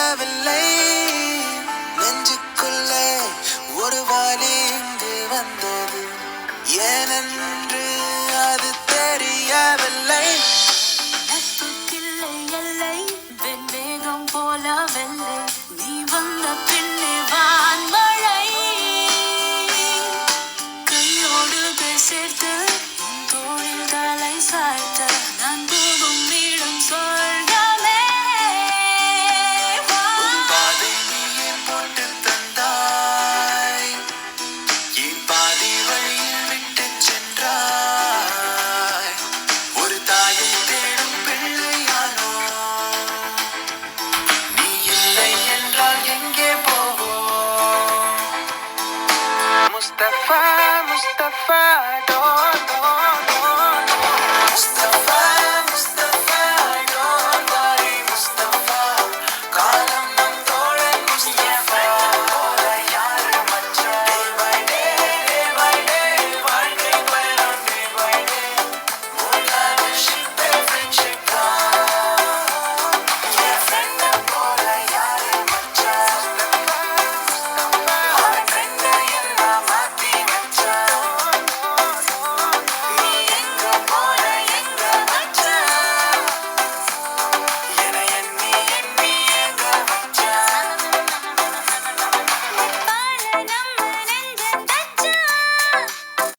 தெரியவில்லை நெஞ்சுக்குள்ளே ஒரு வலி இங்கு வந்தது ஏனென்று அது தெரியவில்லை நட்புக்கில்லை எல்லை வெண்மேகம் போல வெள்ளை நீ வந்த பின்னே வான்மழை கையோடு சேர்த்து தோளில் தலை சாய்த்த நான் போகும் இடம் சொர்க்கமே ஒரு பாதை நீயே போட்டு தந்தாய் என் பாதி வழியில் விட்டு சென்றாய் ஒரு தாயை தேடும் பிள்ளையானோ நீ இல்லை என்றால் எங்கே போவோம் முஸ்தபா